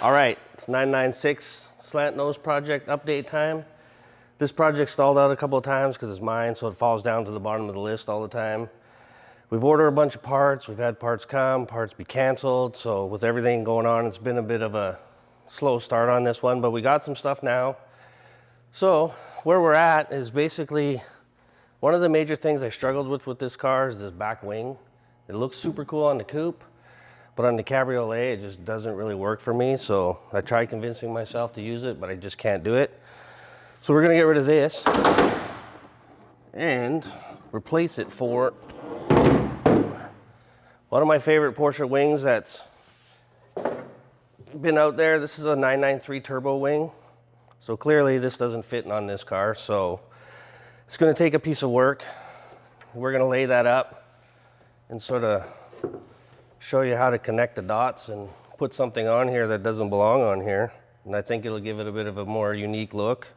All right, it's 996 slant nose project update time. This project stalled out a couple of times because it's mine, so it falls down to the bottom of the list all the time. We've ordered a bunch of parts. We've had parts come, parts be canceled. So with everything going on, it's been a bit of a slow start on this one, but we got some stuff now. So where we're at is basically one of the major things I struggled with this car is this back wing. It looks super cool on the coupe, but on the cabriolet, it just doesn't really work for me. So I tried convincing myself to use it, but I just can't do it. So we're gonna get rid of this and replace it for one of my favorite Porsche wings that's been out there. This is a 993 turbo wing. So clearly this doesn't fit on this car. So it's gonna take a piece of work. We're gonna lay that up and sort of show you how to connect the dots and put something on here that doesn't belong on here. And I think it'll give it a bit of a more unique look.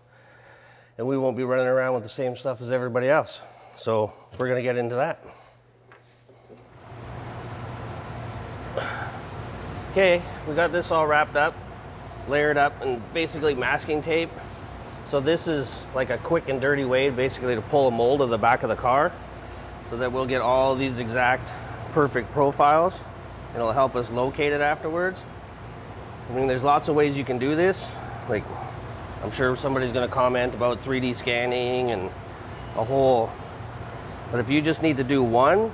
And we won't be running around with the same stuff as everybody else. So we're gonna get into that. Okay, we got this all wrapped up, layered up, and basically masking tape. So this is like a quick and dirty way basically to pull a mold of the back of the car so that we'll get all these exact perfect profiles. It'll help us locate it afterwards. I mean, there's lots of ways you can do this. Like, I'm sure somebody's gonna comment about 3D scanning and a whole, but if you just need to do one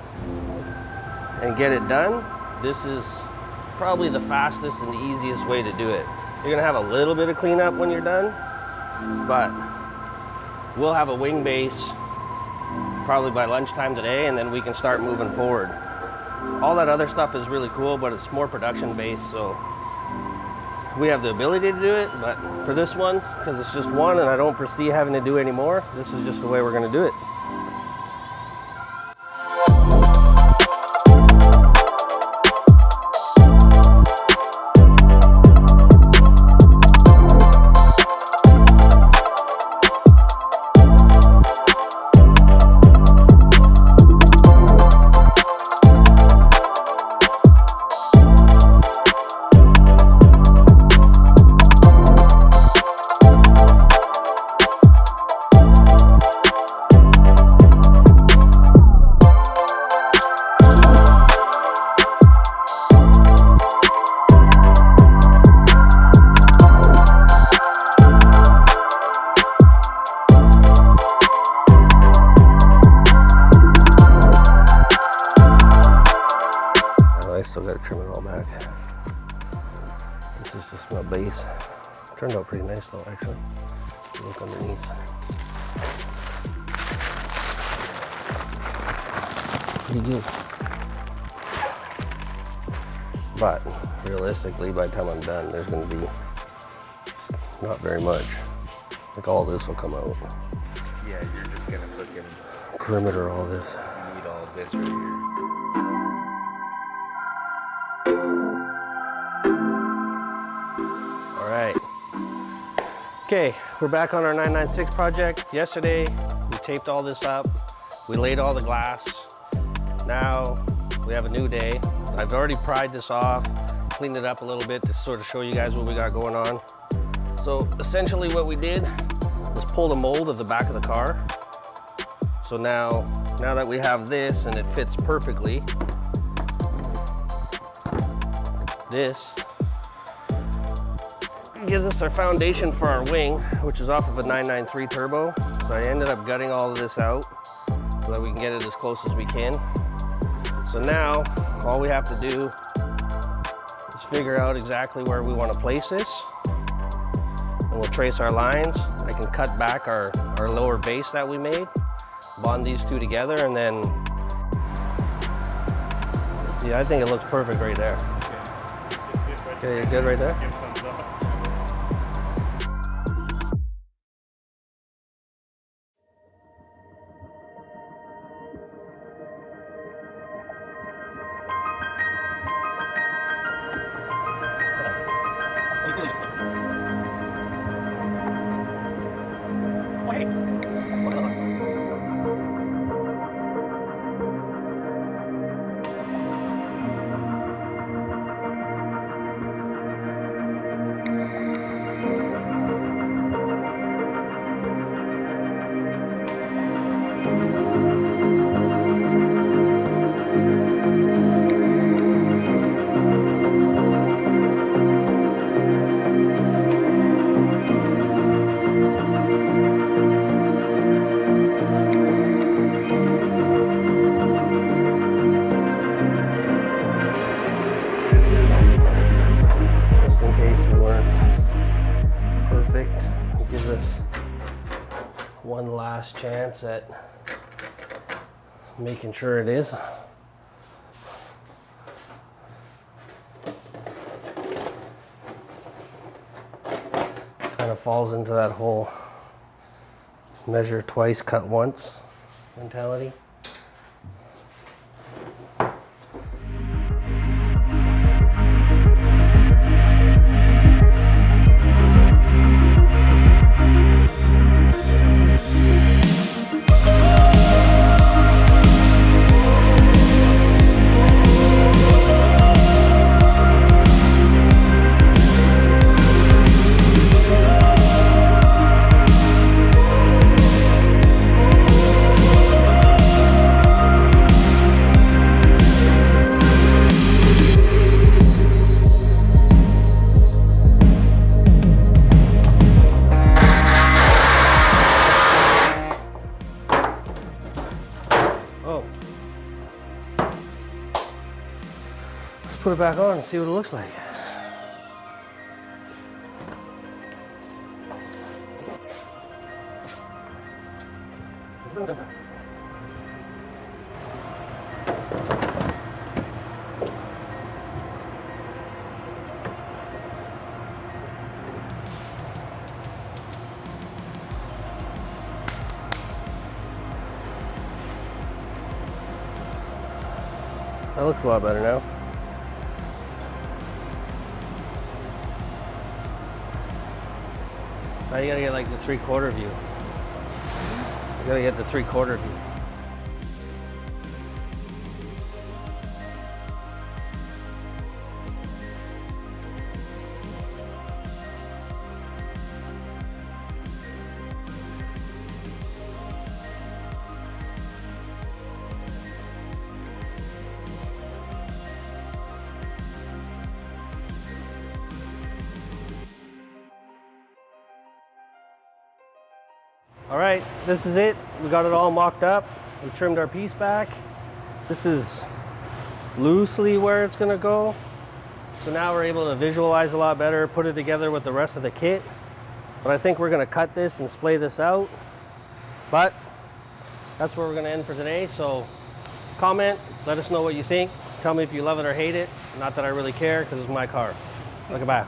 and get it done, this is probably the fastest and the easiest way to do it. You're gonna have a little bit of cleanup when you're done, but we'll have a wing base probably by lunchtime today, and then we can start moving forward. All that other stuff is really cool, but it's more production based, so we have the ability to do it, but for this one, because it's just one and I don't foresee having to do any more, this is just the way we're gonna do it. Still got to trim it all back. This is just my base. Turned out pretty nice though, actually. Look underneath. Pretty good. But realistically, by the time I'm done, there's going to be not very much. Like all this will come out. Yeah, you're just going to fucking perimeter all this. need all this right here. Okay, we're back on our 996 project. Yesterday, we taped all this up. We laid all the glass. Now, we have a new day. I've already pried this off, cleaned it up a little bit to sort of show you guys what we got going on. So essentially what we did was pull the mold of the back of the car. So now that we have this and it fits perfectly, this gives us our foundation for our wing, which is off of a 993 turbo. So I ended up gutting all of this out so that we can get it as close as we can. So now all we have to do is figure out exactly where we want to place this, and we'll trace our lines. I can cut back our lower base that we made, bond these two together, and then see, I think it looks perfect right there. Okay, you're good right there? perfect. It gives us one last chance at making sure it is. Kind of falls into that whole measure twice, cut once mentality. Put it back on and see what it looks like. That looks a lot better now. Now you gotta get like the 3/4 view. You gotta get the 3/4 view. All right, this is it. We got it all mocked up. We trimmed our piece back. This is loosely where it's gonna go. So now we're able to visualize a lot better, put it together with the rest of the kit. But I think we're gonna cut this and splay this out. But that's where we're gonna end for today. So comment, let us know what you think. Tell me if you love it or hate it. Not that I really care, because it's my car. Look at that.